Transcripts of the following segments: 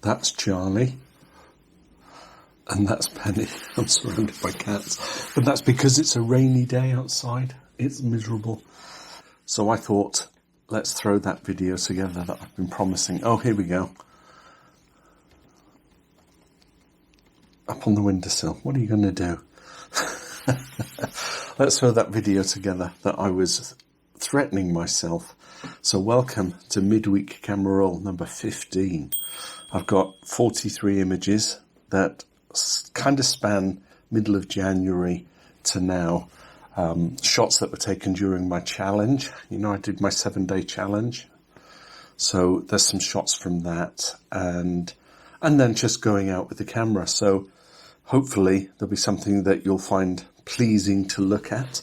That's Charlie. And that's Penny. I'm surrounded by cats. But that's because it's a rainy day outside. It's miserable. So I thought, let's throw that video together that I've been promising. Oh, here we go. Up on the windowsill. What are you going to do? Let's throw that video together that I was threatening myself. So welcome to Midweek camera roll number 15. I've got 43 images that kind of span middle of January to now. Shots that were taken during my challenge. You know, I did my 7-day challenge. So there's some shots from that and then just going out with the camera. So hopefully there'll be something that you'll find pleasing to look at.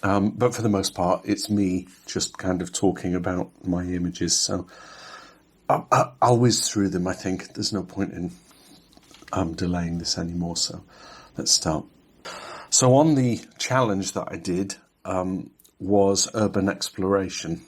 But for the most part, it's me just kind of talking about my images. So I'll whiz through them. I think there's no point in delaying this anymore. So let's start. So on the challenge that I did was urban exploration.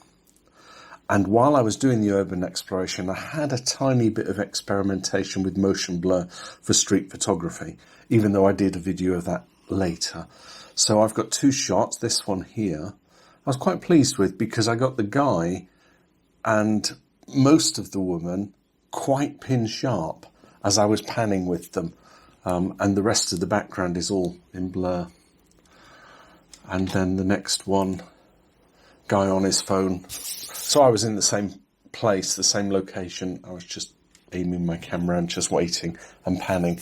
And while I was doing the urban exploration, I had a tiny bit of experimentation with motion blur for street photography, even though I did a video of that later. So I've got two shots. This one here, I was quite pleased with because I got the guy and most of the woman quite pin sharp as I was panning with them. And the rest of the background is all in blur. And then the next one, guy on his phone. So I was in the same place, the same location. I was just aiming my camera and just waiting and panning.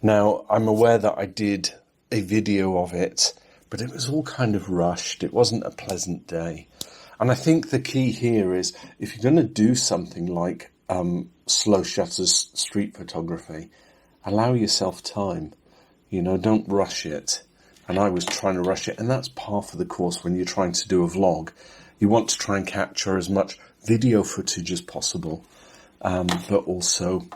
Now, I'm aware that I did a video of it, but it was all kind of rushed. It wasn't a pleasant day. And I think the key here is if you're going to do something like slow shutters street photography, allow yourself time. You know, don't rush it. And I was trying to rush it. And that's part of the course when you're trying to do a vlog. You want to try and capture as much video footage as possible, but also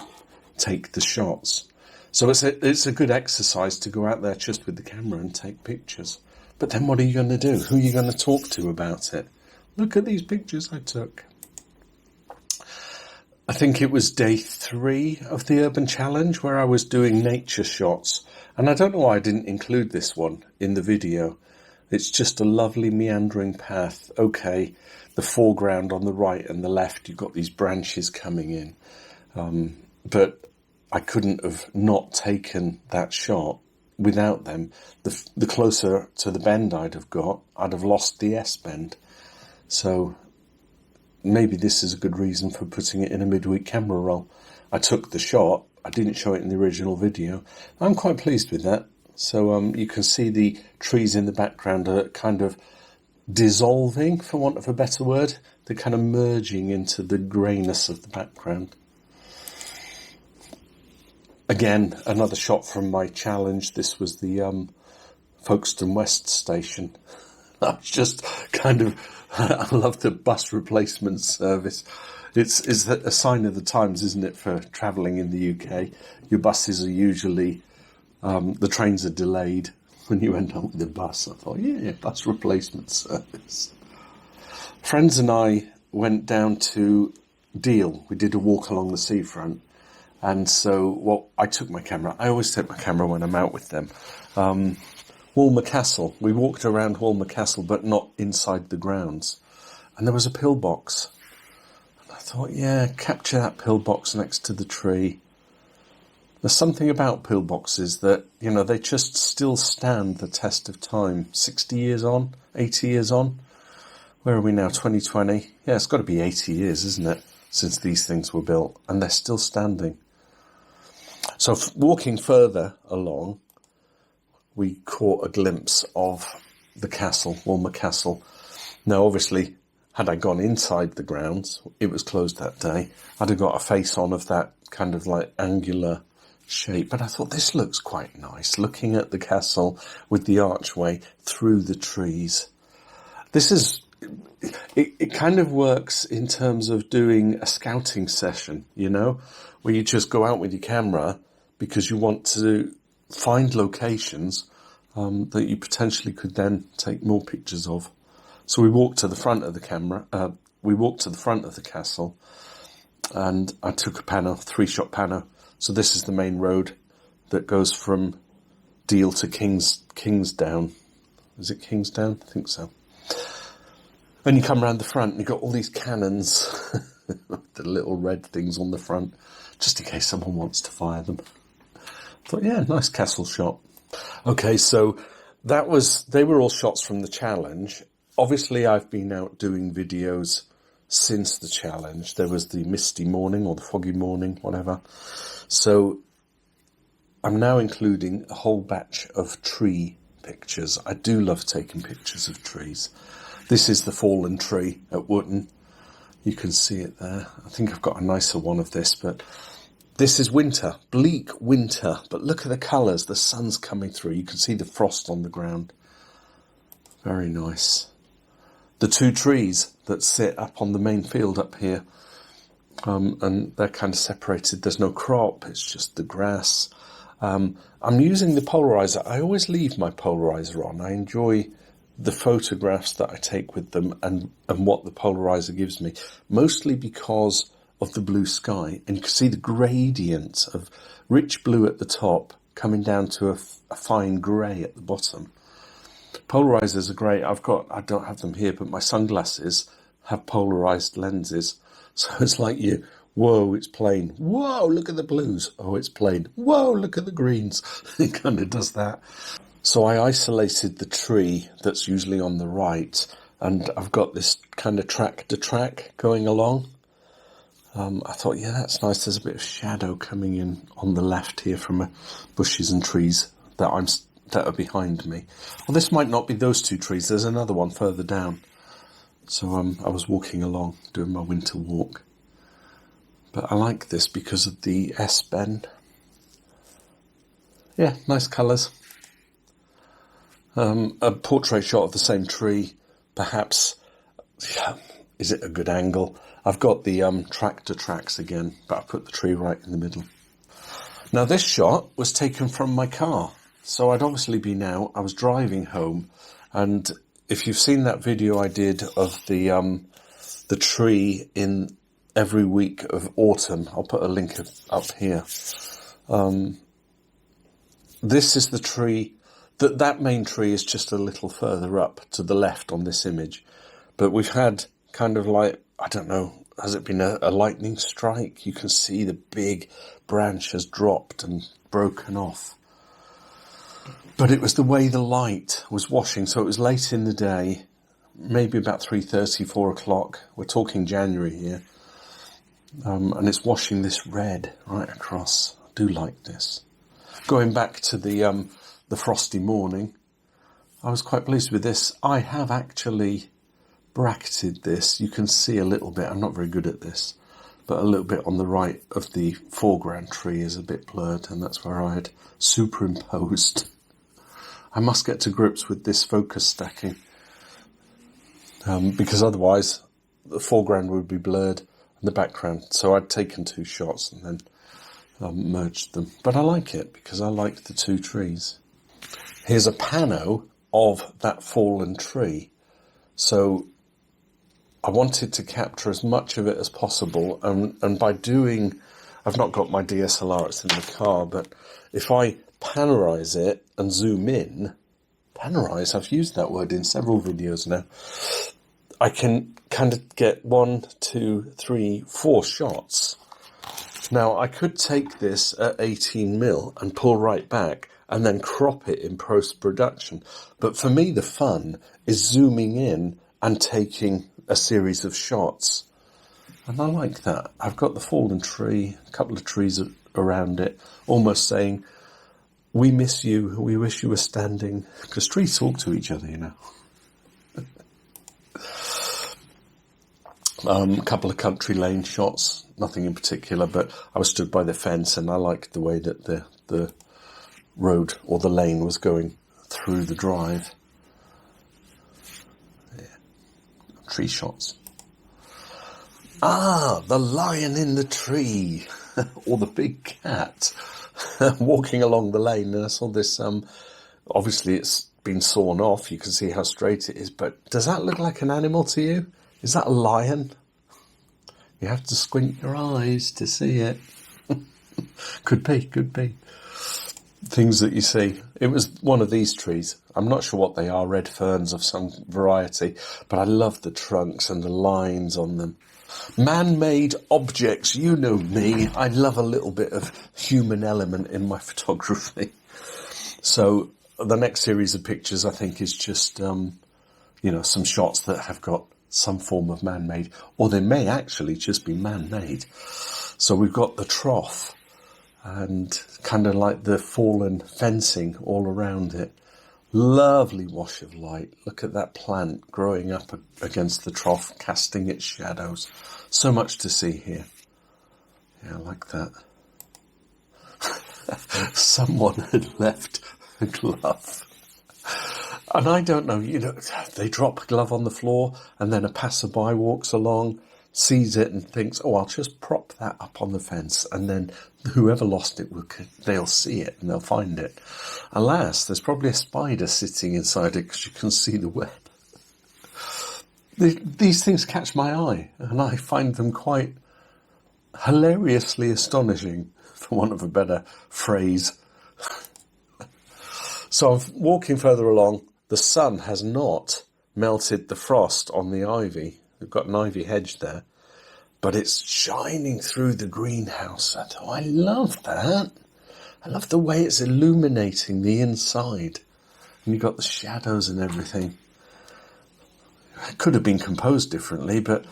take the shots. So it's a good exercise to go out there just with the camera and take pictures. But then what are you going to do? Who are you going to talk to about it? Look at these pictures I took. I think it was day 3 of the Urban Challenge where I was doing nature shots. And I don't know why I didn't include this one in the video. It's just a lovely meandering path. Okay, the foreground on the right and the left, you've got these branches coming in. But I couldn't have not taken that shot without them. The closer to the bend I'd have lost the S-bend. So maybe this is a good reason for putting it in a midweek camera roll. I took the shot. I didn't show it in the original video. I'm quite pleased with that. So you can see the trees in the background are kind of dissolving, for want of a better word. They're kind of merging into the greyness of the background. Again, another shot from my challenge. This was the Folkestone West station. I was just kind of, I love the bus replacement service. It's a sign of the times, isn't it, for travelling in the UK? Your buses are usually, the trains are delayed. When you end up with a bus, I thought, yeah, bus replacement service. Friends and I went down to Deal. We did a walk along the seafront. And so, I took my camera. I always take my camera when I'm out with them. Walmer Castle. We walked around Walmer Castle, but not inside the grounds. And there was a pillbox. And I thought, yeah, capture that pillbox next to the tree. There's something about pillboxes that, you know, they just still stand the test of time. 60 years on, 80 years on. Where are we now, 2020? Yeah, it's got to be 80 years, isn't it, since these things were built. And they're still standing. So walking further along, we caught a glimpse of the castle, Walmer Castle. Now, obviously, had I gone inside the grounds, it was closed that day, I'd have got a face on of that kind of like angular shape. But I thought this looks quite nice, looking at the castle with the archway through the trees. This is, it kind of works in terms of doing a scouting session, you know, where you just go out with your camera because you want to find locations that you potentially could then take more pictures of. So we walked to the front of the camera, we walked to the front of the castle, and I took a pano, 3-shot pano. So this is the main road that goes from Deal to Kingsdown. Is it Kingsdown? I think so. And you come around the front and you've got all these cannons, the little red things on the front, just in case someone wants to fire them. I thought, yeah, nice castle shot. Okay, so they were all shots from the challenge. Obviously, I've been out doing videos since the challenge. There was the misty morning or the foggy morning, whatever. So I'm now including a whole batch of tree pictures. I do love taking pictures of trees. This is the fallen tree at Wootton. You can see it there. I think I've got a nicer one of this, but this is winter, bleak winter. But look at the colours. The sun's coming through. You can see the frost on the ground. Very nice. The 2 trees that sit up on the main field up here, and they're kind of separated. There's no crop. It's just the grass. I'm using the polarizer. I always leave my polarizer on. I enjoy the photographs that I take with them and what the polarizer gives me, mostly because of the blue sky. And you can see the gradient of rich blue at the top coming down to a fine grey at the bottom. Polarizers are great. I don't have them here, but my sunglasses have polarized lenses. So it's like whoa, it's plain. Whoa, look at the blues. Oh, it's plain. Whoa, look at the greens. It kind of does that. So I isolated the tree that's usually on the right, and I've got this kind of track to track going along. I thought, yeah, that's nice. There's a bit of shadow coming in on the left here from bushes and trees that are behind me. Well, this might not be those 2 trees. There's another one further down. So I was walking along, doing my winter walk. But I like this because of the S-bend. Yeah, nice colours. A portrait shot of the same tree, perhaps. Yeah, is it a good angle? I've got the tractor tracks again, but I put the tree right in the middle. Now this shot was taken from my car. So I'd obviously been out. I was driving home, and if you've seen that video I did of the tree in every week of autumn, I'll put a link up here. This is the tree. That main tree is just a little further up to the left on this image. But we've had kind of like, I don't know, has it been a lightning strike? You can see the big branch has dropped and broken off. But it was the way the light was washing. So it was late in the day, maybe about 3:30, 4 o'clock. We're talking January here. And it's washing this red right across. I do like this. Going back to the frosty morning, I was quite pleased with this. I have actually bracketed this. You can see a little bit. I'm not very good at this, but a little bit on the right of the foreground tree is a bit blurred, and that's where I had superimposed. I must get to grips with this focus stacking, because otherwise the foreground would be blurred and the background. So I'd taken 2 shots and then merged them. But I like it because I like the 2 trees. Here's a pano of that fallen tree. So I wanted to capture as much of it as possible. And by doing, I've not got my DSLR, it's in the car, but if I panorize it and zoom in, panorize, I've used that word in several videos now, I can kind of get 1, 2, 3, 4 shots. Now I could take this at 18mm and pull right back and then crop it in post-production. But for me, the fun is zooming in and taking a series of shots. And I like that. I've got the fallen tree, a couple of trees around it, almost saying, we miss you, we wish you were standing. Because trees talk to each other, you know. A couple of country lane shots, nothing in particular, but I was stood by the fence and I liked the way that the road or the lane was going through the drive. Yeah. Tree shots. Ah, the lion in the tree, or the big cat walking along the lane. And I saw this, obviously it's been sawn off. You can see how straight it is, but does that look like an animal to you? Is that a lion? You have to squint your eyes to see it. Could be. Things that you see. It was one of these trees. I'm not sure what they are, red ferns of some variety, but I love the trunks and the lines on them. Man-made objects, you know me. I love a little bit of human element in my photography. So the next series of pictures, I think, is just, some shots that have got some form of man-made, or they may actually just be man-made. So we've got the trough and kind of like the fallen fencing all around it. Lovely wash of light. Look at that plant growing up against the trough, casting its shadows. So much to see here. Yeah, I like that. Someone had left a glove. And I don't know, they drop a glove on the floor and then a passerby walks along, sees it and thinks, oh, I'll just prop that up on the fence, and then whoever lost it, they'll see it and they'll find it. Alas, there's probably a spider sitting inside it because you can see the web. These things catch my eye, and I find them quite hilariously astonishing, for want of a better phrase. So I'm walking further along. The sun has not melted the frost on the ivy. We've got an ivy hedge there, but it's shining through the greenhouse. I love that. I love the way it's illuminating the inside. And you've got the shadows and everything. It could have been composed differently, but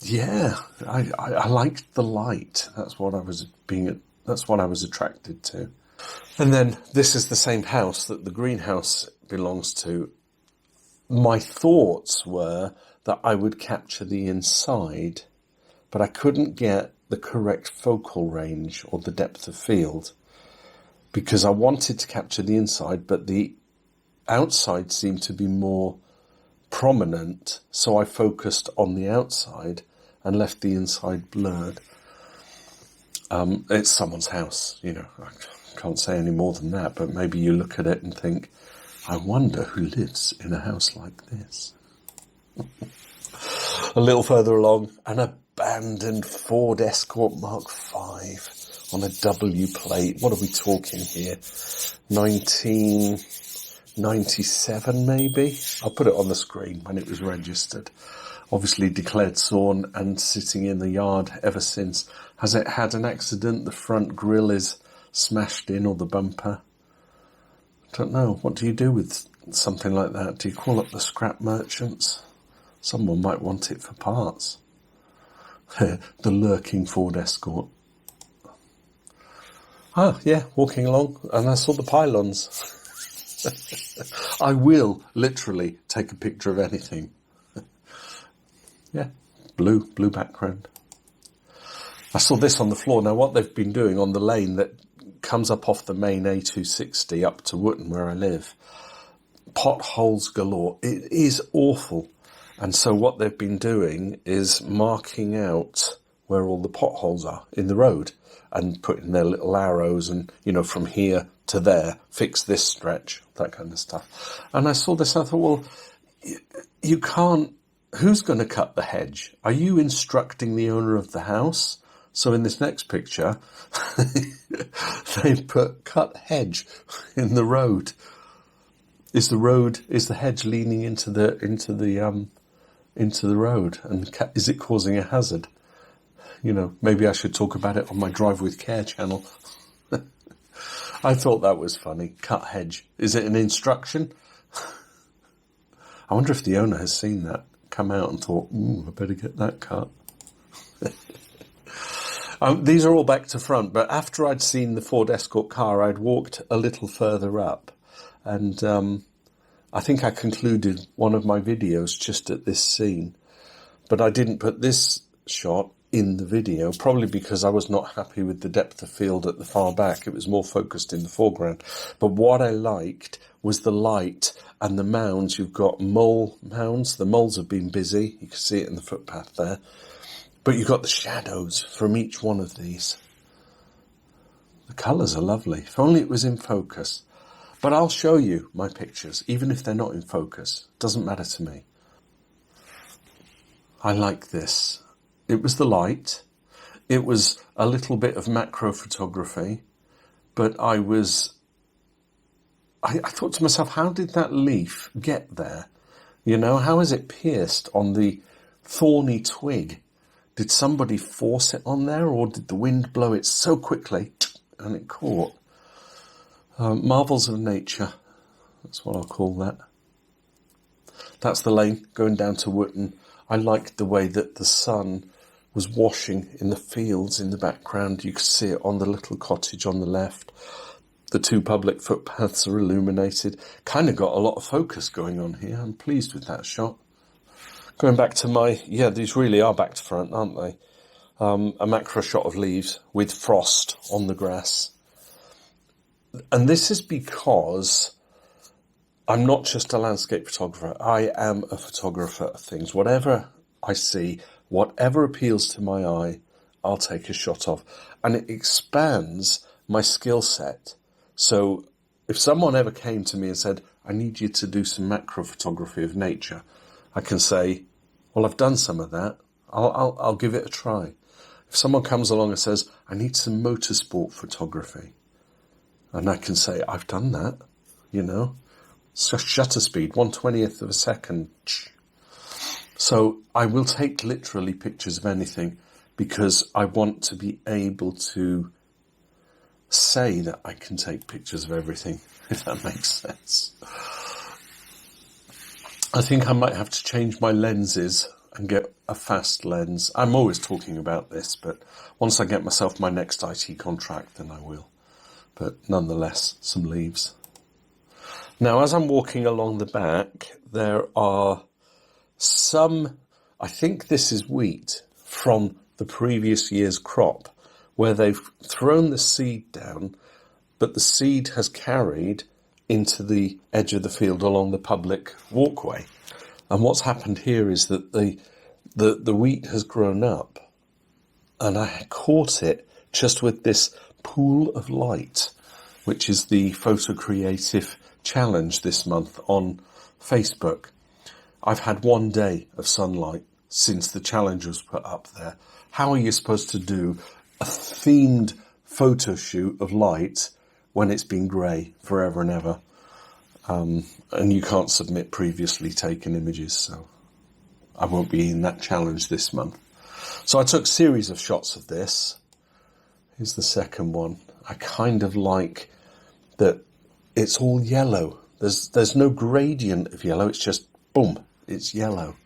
yeah, I liked the light. That's what I was attracted to. And then this is the same house that the greenhouse belongs to. My thoughts were that I would capture the inside, but I couldn't get the correct focal range or the depth of field because I wanted to capture the inside, but the outside seemed to be more prominent. So I focused on the outside and left the inside blurred. It's someone's house, I can't say any more than that, but maybe you look at it and think, I wonder who lives in a house like this. A little further along, an abandoned Ford Escort Mark V on a W plate. What are we talking here? 1997 maybe? I'll put it on the screen when it was registered. Obviously declared sawn and sitting in the yard ever since. Has it had an accident? The front grille is smashed in, or the bumper? I don't know. What do you do with something like that? Do you call up the scrap merchants? Someone might want it for parts. The lurking Ford Escort. Oh, yeah, walking along, and I saw the pylons. I will literally take a picture of anything. Yeah, blue background. I saw this on the floor. Now, what they've been doing on the lane that comes up off the main A260 up to Wootton, where I live, potholes galore. It is awful. And so what they've been doing is marking out where all the potholes are in the road and putting their little arrows and, from here to there, fix this stretch, that kind of stuff. And I saw this and I thought, well, you can't, who's going to cut the hedge? Are you instructing the owner of the house? So in this next picture, they put cut hedge in the road. Is the hedge leaning into the road, and is it causing a hazard? Maybe I should talk about it on my Drive with Care channel. I thought that was funny. Cut hedge. Is it an instruction? I wonder if the owner has seen that, come out and thought, I better get that cut. These are all back to front, but after I'd seen the Ford Escort car, I'd walked a little further up, and I think I concluded one of my videos just at this scene. But I didn't put this shot in the video, probably because I was not happy with the depth of field at the far back. It was more focused in the foreground. But what I liked was the light and the mounds. You've got mole mounds. The moles have been busy. You can see it in the footpath there. But you've got the shadows from each one of these. The colours are lovely. If only it was in focus. But I'll show you my pictures, even if they're not in focus. Doesn't matter to me. I like this. It was the light. It was a little bit of macro photography. But I thought to myself, how did that leaf get there? You know, how is it pierced on the thorny twig? Did somebody force it on there, or did the wind blow it so quickly and it caught? Marvels of nature. That's what I'll call that. That's the lane going down to Wootton. I liked the way that the sun was washing in the fields in the background. You could see it on the little cottage on the left. The two public footpaths are illuminated. Kind of got a lot of focus going on here. I'm pleased with that shot. Going back to these really are back to front, aren't they? A macro shot of leaves with frost on the grass. And this is because I'm not just a landscape photographer. I am a photographer of things. Whatever I see, whatever appeals to my eye, I'll take a shot of. And it expands my skill set. So if someone ever came to me and said, I need you to do some macro photography of nature, I can say, well, I've done some of that. I'll give it a try. If someone comes along and says, I need some motorsport photography, and I can say, I've done that, you know. So shutter speed, 1/20th of a second. So I will take literally pictures of anything because I want to be able to say that I can take pictures of everything, if that makes sense. I think I might have to change my lenses and get a fast lens. I'm always talking about this, but once I get myself my next IT contract, then I will. But nonetheless, some leaves. Now, as I'm walking along the back, there are some, I think this is wheat from the previous year's crop, where they've thrown the seed down, but the seed has carried into the edge of the field along the public walkway. And what's happened here is that the wheat has grown up, and I caught it just with this pool of light, which is the Photo Creative Challenge this month on Facebook. I've had 1 day of sunlight since the challenge was put up there. How are you supposed to do a themed photo shoot of light when it's been grey forever and ever? And you can't submit previously taken images, so I won't be in that challenge this month. So I took a series of shots of this. Here's the second one. I kind of like that it's all yellow. There's no gradient of yellow, it's just boom, it's yellow.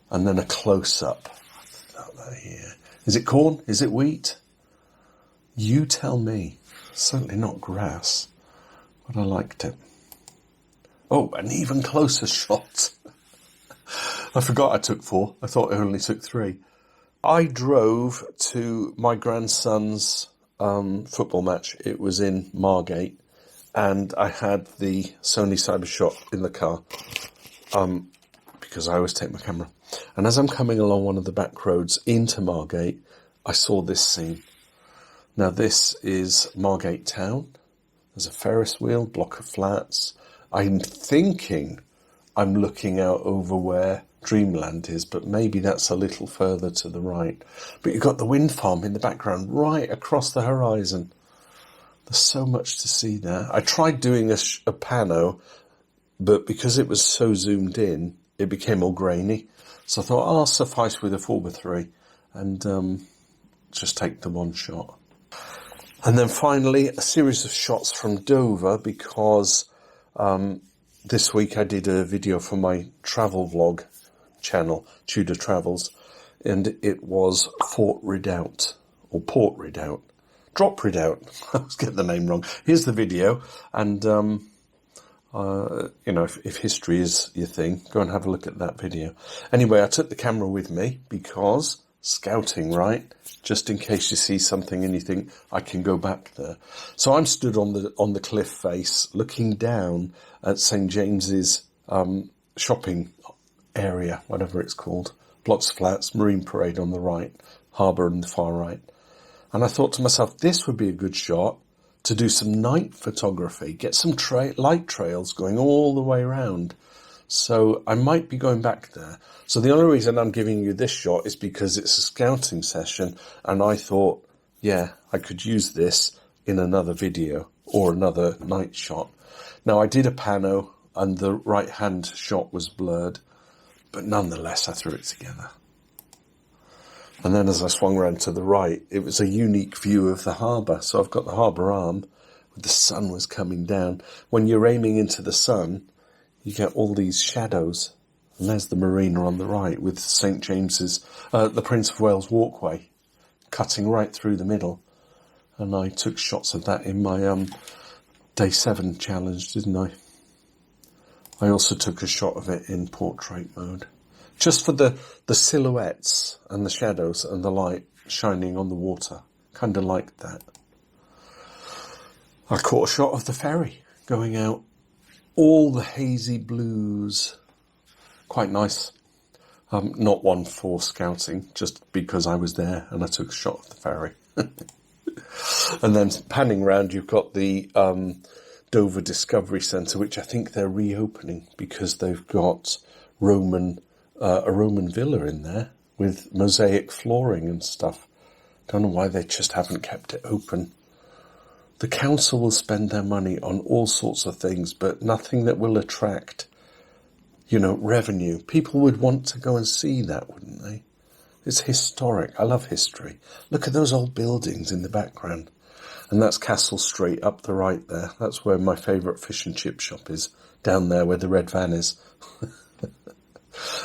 And then a close-up. Here. Is it corn? Is it wheat? You tell me. Certainly not grass, but I liked it. Oh, an even closer shot. I forgot I took 4. I thought I only took 3. I drove to my grandson's football match. It was in Margate, and I had the Sony Cybershot in the car because I always take my camera. And as I'm coming along one of the back roads into Margate, I saw this scene. Now this is Margate town. There's a Ferris wheel, block of flats. I'm thinking I'm looking out over where Dreamland is, but maybe that's a little further to the right. But you've got the wind farm in the background right across the horizon. There's so much to see there. I tried doing a pano, but because it was so zoomed in, it became all grainy. So I thought, I'll suffice with a 4x3 and just take the one shot. And then finally, a series of shots from Dover because this week I did a video for my travel vlog channel, Tudor Travels, and it was Fort Redoubt, or Port Redoubt, Drop Redoubt. I was getting the name wrong. Here's the video, and you know, if history is your thing, go and have a look at that video. Anyway, I took the camera with me because scouting, right? Just in case you see something and you think I can go back there. So I'm stood on the cliff face, looking down at St James's shopping area, whatever it's called. Blocks of flats, Marine Parade on the right, harbour on the far right. And I thought to myself, this would be a good shot to do some night photography, get some light trails going all the way around. So I might be going back there. So the only reason I'm giving you this shot is because it's a scouting session, and I thought, yeah, I could use this in another video or another night shot. Now I did a pano and the right hand shot was blurred, but nonetheless I threw it together. And then as I swung around to the right, it was a unique view of the harbour. So I've got the harbour arm, where the sun was coming down. When you're aiming into the sun, you get all these shadows. And there's the marina on the right with St. James's, the Prince of Wales walkway, cutting right through the middle. And I took shots of that in my day 7 challenge, didn't I? I also took a shot of it in portrait mode. Just for the silhouettes and the shadows and the light shining on the water. Kind of like that. I caught a shot of the ferry going out. All the hazy blues. Quite nice. Not one for scouting, just because I was there and I took a shot of the ferry. And then panning round, you've got the Dover Discovery Centre, which I think they're reopening because they've got a Roman villa in there with mosaic flooring and stuff. Don't know why they just haven't kept it open. The council will spend their money on all sorts of things, but nothing that will attract, revenue. People would want to go and see that, wouldn't they? It's historic. I love history. Look at those old buildings in the background. And that's Castle Street up the right there. That's where my favourite fish and chip shop is, down there where the red van is.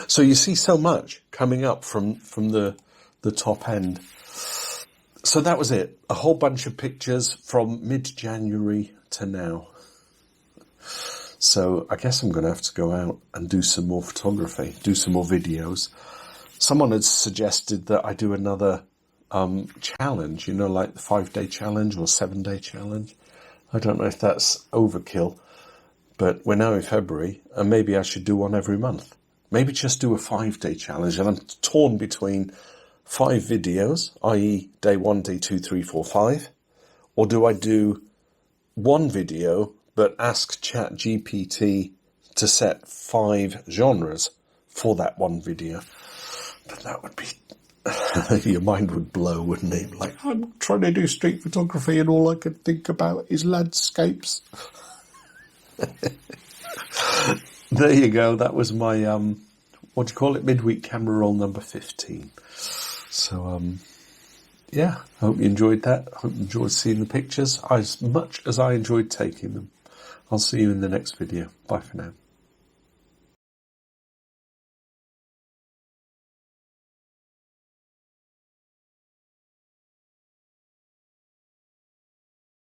So you see so much coming up from the top end. So that was it. A whole bunch of pictures from mid-January to now. So I guess I'm going to have to go out and do some more photography, do some more videos. Someone had suggested that I do another challenge, like the 5-day challenge or 7-day challenge. I don't know if that's overkill, but we're now in February and maybe I should do one every month. Maybe just do a 5-day challenge, and I'm torn between 5 videos, i.e. day 1, day 2, 3, 4, 5, or do I do one video but ask ChatGPT to set 5 genres for that one video? But that would be, your mind would blow, wouldn't it? Like, I'm trying to do street photography and all I can think about is landscapes. There you go. That was my, midweek camera roll number 15. So, yeah, I hope you enjoyed that. I hope you enjoyed seeing the pictures as much as I enjoyed taking them. I'll see you in the next video. Bye for now.